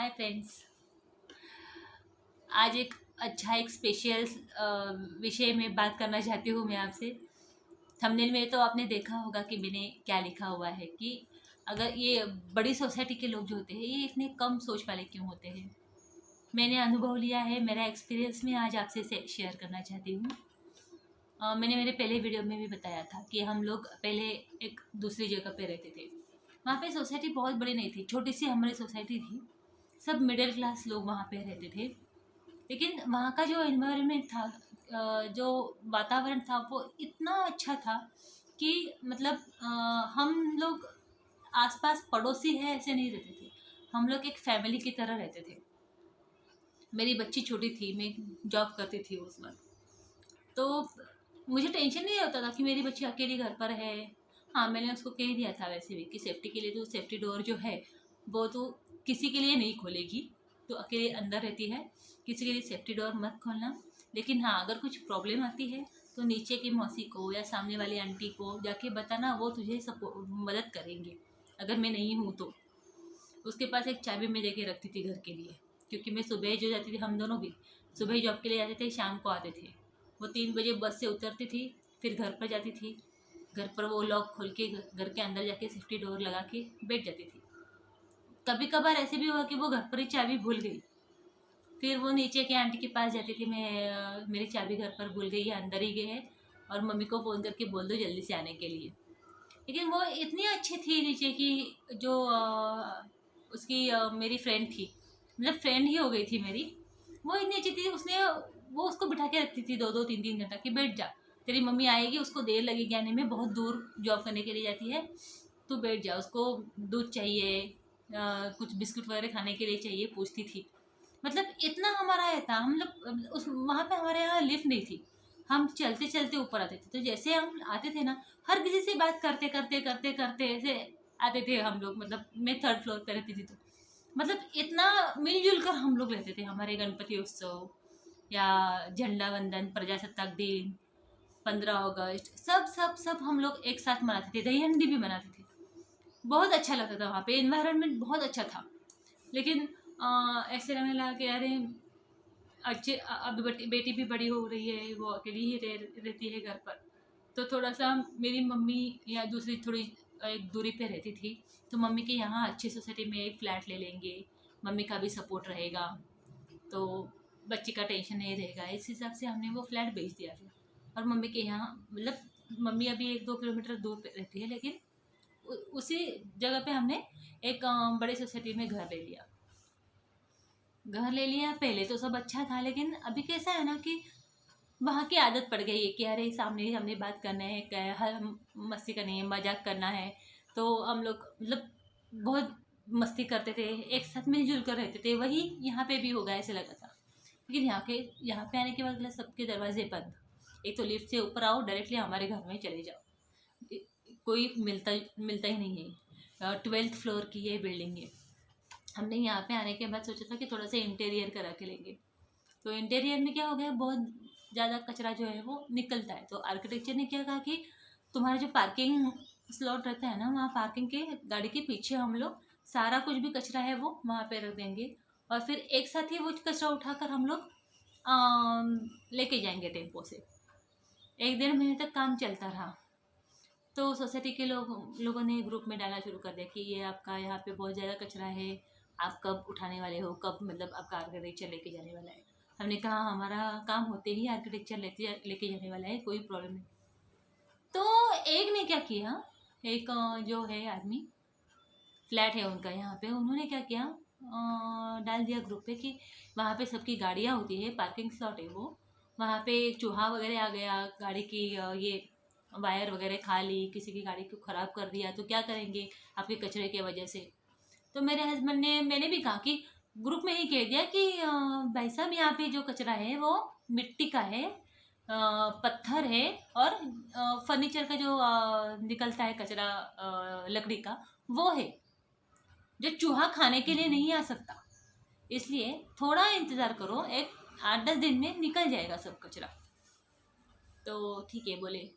Hi friends. आज एक special विषय में बात करना चाहती हूँ मैं आपसे। थंबनेल में तो आपने देखा होगा कि मैंने क्या लिखा हुआ है कि अगर ये बड़ी सोसाइटी के लोग जो होते हैं ये इतने कम सोच वाले क्यों होते हैं। मैंने अनुभव लिया है, मेरा एक्सपीरियंस में आज आपसे शेयर करना चाहती हूँ। मैंने मेरे पहले वीडियो में भी बताया था कि हम लोग पहले एक दूसरी जगह पे रहते थे। वहाँ पे सोसाइटी बहुत बड़ी नहीं थी, छोटी सी हमारी सोसाइटी थी। सब मिडिल क्लास लोग वहाँ पे रहते थे। लेकिन वहाँ का जो एनवायरनमेंट था, जो वातावरण था वो इतना अच्छा था कि मतलब हम लोग आसपास पड़ोसी है ऐसे नहीं रहते थे। हम लोग एक फैमिली की तरह रहते थे। मेरी बच्ची छोटी थी, मैं जॉब करती थी उस वक्त। तो मुझे टेंशन नहीं होता था कि मेरी बच्ची अकेली घर पर है। हाँ, मैंने उसको कह दिया था वैसे भी कि सेफ्टी के लिए तो सेफ्टी डोर जो है वो तो किसी के लिए नहीं खोलेगी, तो अकेले अंदर रहती है, किसी के लिए सेफ्टी डोर मत खोलना। लेकिन हाँ, अगर कुछ प्रॉब्लम आती है तो नीचे की मौसी को या सामने वाली आंटी को जाके बताना, वो तुझे सब मदद करेंगे अगर मैं नहीं हूँ तो। उसके पास एक चाबी मैं देके रखती थी घर के लिए, क्योंकि मैं सुबह जो जाती थी, हम दोनों भी सुबह जॉब के लिए जाते थे, शाम को आते थे। वो 3 बजे बस से उतरती थी, फिर घर पर जाती थी। घर पर वो लॉक खोल के घर के अंदर जाके सेफ्टी डोर लगा के बैठ जाती थी। कभी कभार ऐसे भी हुआ कि वो घर पर ही चाबी भूल गई, फिर वो नीचे के आंटी के पास जाती थी, मेरी चाबी घर पर भूल गई है, अंदर ही गए है, और मम्मी को फ़ोन करके बोल दो जल्दी से आने के लिए। लेकिन वो इतनी अच्छी थी नीचे की, जो उसकी मेरी फ्रेंड थी, मतलब फ्रेंड ही हो गई थी मेरी। वो इतनी अच्छी थी, वो उसको बिठा के रखती थी 2-2 3-3 घंटा कि बैठ जा, तेरी मम्मी आएगी, उसको देर लगेगी आने में, बहुत दूर जॉब करने के लिए जाती है, तू बैठ जा। उसको दूध चाहिए, कुछ बिस्कुट वगैरह खाने के लिए चाहिए, पूछती थी। मतलब इतना हमारा ये था, हम लोग उस वहाँ पे हमारे यहाँ लिफ्ट नहीं थी, हम चलते चलते ऊपर आते थे। तो जैसे हम आते थे ना, हर किसी से बात करते करते करते करते ऐसे आते थे हम लोग। मतलब मैं 3rd फ्लोर पे रहती थी, तो मतलब इतना मिलजुल कर हम लोग रहते थे। हमारे गणपति उत्सव या झंडा वंदन, प्रजासत्ताक दिन, 15 अगस्त, सब सब सब हम लोग एक साथ मनाते थे। दही हंडी भी मनाते थे। बहुत अच्छा लगता था, वहाँ पे एनवायरनमेंट बहुत अच्छा था। लेकिन ऐसे लगने लगा कि अरे अच्छे, अब बेटी भी बड़ी हो रही है, वो अकेली ही रहती है घर पर। तो थोड़ा सा मेरी मम्मी या दूसरी थोड़ी एक दूरी पे रहती थी, तो मम्मी के यहाँ अच्छी सोसाइटी में एक फ्लैट ले लेंगे, मम्मी का भी सपोर्ट रहेगा, तो बच्ची का टेंशन नहीं रहेगा। इस हिसाब से हमने वो फ्लैट बेच दिया था। और मम्मी के यहाँ, मतलब मम्मी अभी 1-2 किलोमीटर दूर पे रहती है, लेकिन उसी जगह पे हमने एक बड़ी सोसाइटी में घर ले लिया। पहले तो सब अच्छा था, लेकिन अभी कैसा है ना कि वहाँ की आदत पड़ गई है कि अरे सामने हमने बात करना है, क्या हर मस्ती करनी है, मजाक करना है। तो हम लोग मतलब बहुत मस्ती करते थे, एक साथ मिलजुल कर रहते थे। वही यहाँ पे भी होगा ऐसे लगा था। लेकिन यहाँ पे आने के बाद मतलब सबके दरवाजे बंद। एक तो लिफ्ट से ऊपर आओ, डायरेक्टली हमारे घर में चले जाओ, कोई मिलता मिलता ही नहीं है। 12th फ्लोर की ये बिल्डिंग है। हमने यहाँ पे आने के बाद सोचा था कि थोड़ा सा इंटीरियर करा के लेंगे। तो इंटीरियर में क्या हो गया, बहुत ज़्यादा कचरा जो है वो निकलता है। तो आर्किटेक्चर ने क्या कहा कि तुम्हारा जो पार्किंग स्लॉट रहता है ना, वहाँ पार्किंग के गाड़ी के पीछे हम लोग सारा कुछ भी कचरा है वो वहाँ पे रख देंगे, और फिर एक साथ ही वो कचरा उठाकर हम लोग लेके जाएंगे टेम्पो से। 1-1.5 महीने तक काम चलता रहा। तो सोसाइटी के लोगों ने ग्रुप में डालना शुरू कर दिया कि ये आपका यहाँ पे बहुत ज़्यादा कचरा है, आप कब उठाने वाले हो, कब मतलब आपका आर्किटेक्चर लेके जाने वाला है। हमने कहा हमारा काम होते ही आर्किटेक्चर लेके जाने वाला है, कोई प्रॉब्लम नहीं। तो एक ने क्या किया, एक जो है आदमी, फ्लैट है उनका यहाँ पे, उन्होंने क्या किया, डाल दिया ग्रुप पे कि वहाँ पे सबकी गाड़ियाँ होती है, पार्किंग स्लॉट है वो, वहाँ पे चूहा वगैरह आ गया, गाड़ी की ये वायर वगैरह खा ली, किसी की गाड़ी को ख़राब कर दिया, तो क्या करेंगे आपके कचरे की वजह से। तो मेरे हस्बैंड ने, मैंने भी कहा कि ग्रुप में ही कह दिया कि भाई साहब यहाँ पे जो कचरा है वो मिट्टी का है, पत्थर है, और फर्नीचर का जो निकलता है कचरा, लकड़ी का, वो है, जो चूहा खाने के लिए नहीं आ सकता। इसलिए थोड़ा इंतज़ार करो, एक 8-10 दिन में निकल जाएगा सब कचरा। तो ठीक है बोले।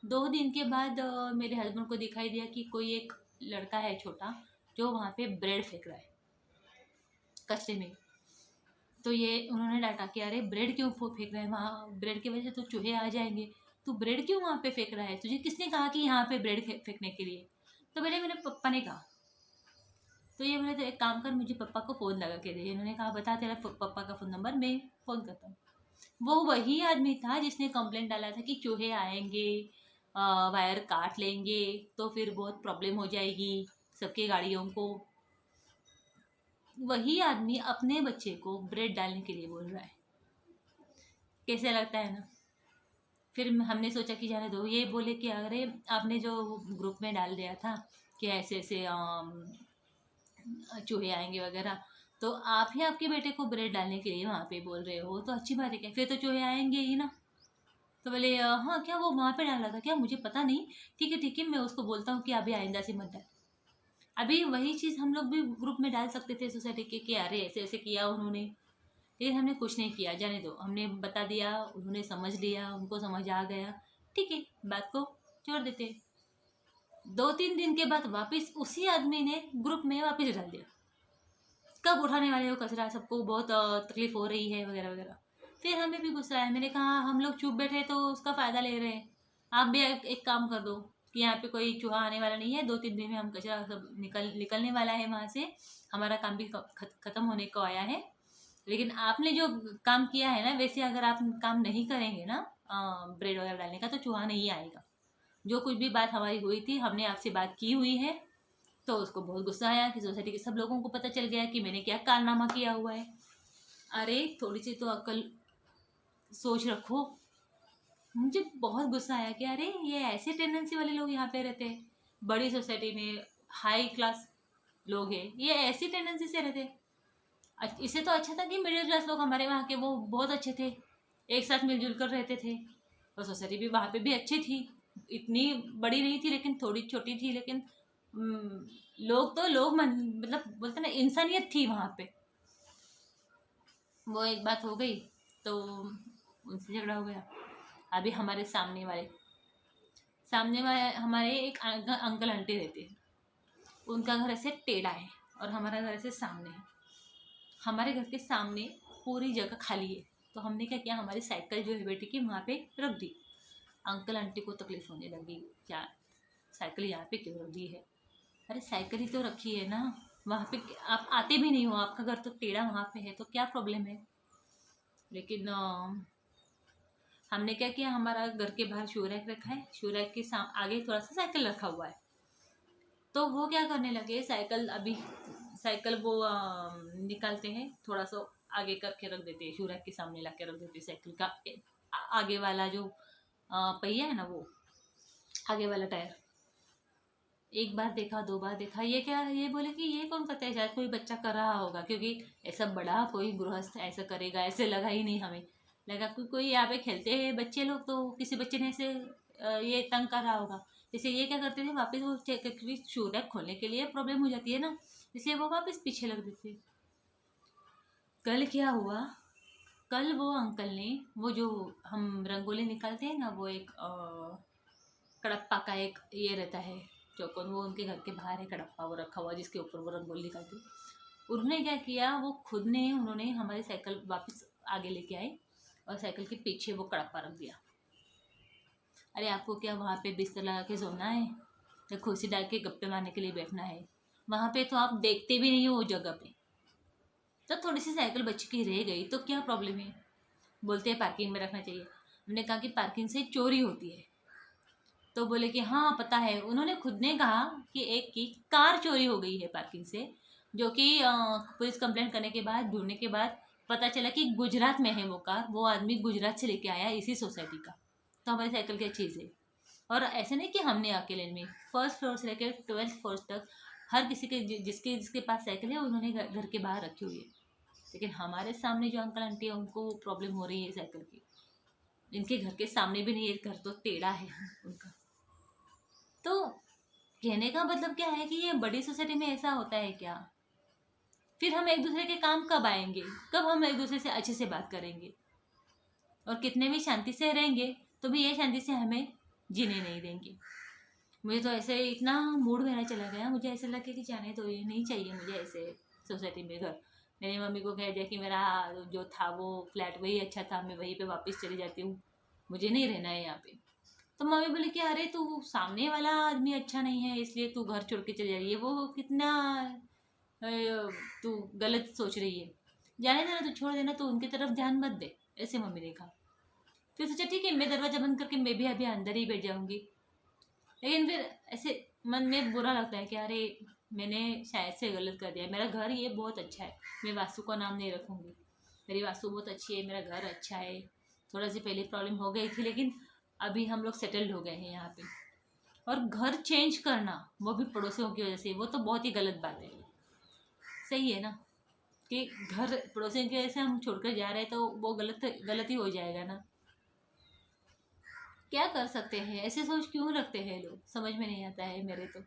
2 दिन के बाद मेरे हस्बैंड को दिखाई दिया कि कोई एक लड़का है छोटा, जो वहाँ पे ब्रेड फेंक रहा है। कचरे में। तो ये उन्होंने डांटा कि अरे ब्रेड क्यों फेंक रहा है वहाँ, ब्रेड की वजह से तो चूहे आ जाएंगे, तू ब्रेड क्यों वहाँ पे फेंक रहा है, तुझे किसने कहा कि यहाँ पे ब्रेड फेंकने के लिए। तो बोले मेरे पापा ने कहा। तो ये बोले तो एक काम कर, मुझे पापा को फ़ोन लगा के दे। इन्होंने कहा बता तेरा पापा का फ़ोन नंबर, मैं फ़ोन करता हूँ। वो वही आदमी था जिसने कंप्लेंट डाला था कि चूहे आएंगे, वायर काट लेंगे, तो फिर बहुत प्रॉब्लम हो जाएगी सबके गाड़ियों को। वही आदमी अपने बच्चे को ब्रेड डालने के लिए बोल रहा है। कैसे लगता है ना। फिर हमने सोचा कि जाने दो। ये बोले कि अरे आपने जो ग्रुप में डाल दिया था कि ऐसे ऐसे चूहे आएंगे वगैरह, तो आप ही आपके बेटे को ब्रेड डालने के लिए वहाँ पे बोल रहे हो, तो अच्छी बात है क्या, फिर तो चूहे आएंगे ही ना। तो बोले हाँ क्या वो वहाँ पे डाल रहा था क्या, मुझे पता नहीं, ठीक है मैं उसको बोलता हूँ कि अभी आइंदा से मत डाल। अभी वही चीज़ हम लोग भी ग्रुप में डाल सकते थे सोसाइटी के कि अरे ऐसे ऐसे किया उन्होंने, लेकिन हमने कुछ नहीं किया, जाने दो। हमने बता दिया, उन्होंने समझ लिया, उनको समझ आ गया, ठीक है बात को छोड़ देते। 2-3 दिन के बाद वापस उसी आदमी ने ग्रुप में वापस डाल दिया, कब उठाने वाले हो कचरा, सबको बहुत तकलीफ हो रही है वगैरह वगैरह। फिर हमें भी गुस्सा आया। मैंने कहा हम लोग चुप बैठे तो उसका फ़ायदा ले रहे हैं, आप भी एक काम कर दो कि यहाँ पे कोई चूहा आने वाला नहीं है, 2-3 दिन में हम कचरा सब निकलने वाला है वहाँ से, हमारा काम भी ख़त्म होने को आया है। लेकिन आपने जो काम किया है ना, वैसे अगर आप काम नहीं करेंगे ना ब्रेड वगैरह डालने का, तो चूहा नहीं आएगा। जो कुछ भी बात हमारी हुई थी, हमने आपसे बात की हुई है। तो उसको बहुत गुस्सा आया कि सोसाइटी के सब लोगों को पता चल गया कि मैंने क्या कारनामा किया हुआ है। अरे थोड़ी सी तो अक्ल सोच रखो। मुझे बहुत गुस्सा आया कि अरे ये ऐसे टेंडेंसी वाले लोग यहाँ पे रहते हैं, बड़ी सोसाइटी में हाई क्लास लोग हैं, ये ऐसी टेंडेंसी से रहते हैं। इससे तो अच्छा था कि मिडिल क्लास लोग हमारे वहाँ के वो बहुत अच्छे थे, एक साथ मिलजुल कर रहते थे, और सोसाइटी भी वहाँ पे भी अच्छी थी, इतनी बड़ी नहीं थी लेकिन थोड़ी छोटी थी, लेकिन लोग तो लोग मतलब बोलते ना इंसानियत थी वहाँ पे। वो एक बात हो गई, तो उनसे झगड़ा हो गया। अभी हमारे सामने वाले हमारे एक अंकल आंटी रहते हैं, उनका घर ऐसे टेढ़ा है और हमारा घर ऐसे सामने है। हमारे घर के सामने पूरी जगह खाली है, तो हमने क्या किया, हमारी साइकिल जो है बेटी की वहाँ पे रख दी। अंकल आंटी को तकलीफ होने लगी, क्या साइकिल यहाँ पे क्यों रख दी है। अरे साइकिल ही तो रखी है ना, वहाँ पे आप आते भी नहीं हो, आपका घर तो टेढ़ा वहाँ पे है, तो क्या प्रॉब्लम है। लेकिन हमने क्या किया, हमारा घर के बाहर शू रैक रखा है, शू रैक के आगे थोड़ा सा साइकिल रखा हुआ है। तो वो क्या करने लगे, साइकिल वो निकालते हैं, थोड़ा सा आगे करके रख देते हैं, शू रैक के सामने ला के रख देते हैं। साइकिल का आगे वाला जो पहिया है ना, वो आगे वाला टायर। एक बार देखा, 2 बार देखा, ये क्या, ये बोले कि ये कौन करता है, शायद कोई बच्चा कर रहा होगा, क्योंकि ऐसा बड़ा कोई गृहस्थ ऐसा करेगा ऐसे लगा ही नहीं हमें। लगा कोई यहाँ पे खेलते हैं बच्चे लोग, तो किसी बच्चे ने ऐसे ये तंग कर रहा होगा। जैसे ये क्या करते थे, वापस वो चेक, क्योंकि शू रैक खोलने के लिए प्रॉब्लम हो जाती है ना, इसलिए वो वापस पीछे लग देते। कल क्या हुआ, कल वो अंकल ने वो जो हम रंगोली निकालते हैं ना, वो एक कड़प्पा का एक ये रहता है चौकोन, वो उनके घर के बाहर है कड़प्पा वो रखा हुआ, जिसके ऊपर वो रंगोली निकालते। उन्होंने क्या किया, वो खुद ने उन्होंने हमारी साइकिल वापस आगे लेके आए और साइकिल के पीछे वो कड़प्पा रख दिया। अरे आपको क्या वहाँ पे बिस्तर लगा के सोना है या कुर्सी डाल के गप्पे मारने के लिए बैठना है, वहाँ पे तो आप देखते भी नहीं हो वो जगह पे। तो थोड़ी सी साइकिल बच्चे की रह गई तो क्या प्रॉब्लम है, बोलते हैं पार्किंग में रखना चाहिए। हमने कहा कि पार्किंग से चोरी होती है, तो बोले कि हाँ पता है। उन्होंने खुद ने कहा कि एक की कार चोरी हो गई है पार्किंग से, जो कि पुलिस कंप्लेंट करने के बाद, ढूंढने के बाद पता चला कि गुजरात में है वो कार, वो आदमी गुजरात से लेके आया इसी सोसाइटी का। तो हमारी साइकिल क्या चीज़ है। और ऐसे नहीं कि हमने अकेले में, फर्स्ट फ्लोर से लेकर 12th फ्लोर तक हर किसी के जिसके जिसके पास साइकिल है उन्होंने घर के बाहर रखी हुई है। लेकिन हमारे सामने जो अंकल आंटी है उनको प्रॉब्लम हो रही है साइकिल की। इनके घर के सामने भी नहीं है, घर तो टेढ़ा है उनका। तो कहने का मतलब क्या है कि ये बड़ी सोसाइटी में ऐसा होता है क्या। फिर हम एक दूसरे के काम कब आएंगे, कब हम एक दूसरे से अच्छे से बात करेंगे। और कितने भी शांति से रहेंगे तो भी ये शांति से हमें जीने नहीं देंगे। मुझे तो ऐसे इतना मूड मेरा चला गया, मुझे ऐसा लगे कि जाने तो ये नहीं चाहिए मुझे ऐसे सोसाइटी में घर। मैंने मम्मी को कह दिया कि मेरा जो था वो फ्लैट वही अच्छा था, मैं वहीं पे वापस चली जाती हूँ, मुझे नहीं रहना है यहाँ पे। तो मम्मी बोली कि अरे तू सामने वाला आदमी अच्छा नहीं है इसलिए तू घर छोड़ के चली जा रही है, वो कितना तू गलत सोच रही है, जाने देना, तू छोड़ देना, तू उनकी तरफ ध्यान मत दे, ऐसे मम्मी ने कहा। फिर सोचा ठीक है, मैं दरवाजा बंद करके मैं भी अभी अंदर ही बैठ जाऊंगी। लेकिन फिर ऐसे मन में बुरा लगता है कि अरे मैंने शायद से गलत कर दिया, मेरा घर ये बहुत अच्छा है, मैं वास्तु का नाम नहीं रखूँगी, मेरी वास्तु बहुत अच्छी है, मेरा घर अच्छा है। थोड़ा सी पहले प्रॉब्लम हो गई थी लेकिन अभी हम लोग सेटल्ड हो गए हैं यहाँ पे। और घर चेंज करना वो भी पड़ोसियों की वजह से, वो तो बहुत ही गलत बात है। सही है ना कि घर पड़ोसियों की वजह से हम छोड़कर जा रहे हैं तो वो गलत गलत ही हो जाएगा ना। क्या कर सकते हैं, ऐसे सोच क्यों रखते हैं लोग, समझ में नहीं आता है मेरे तो।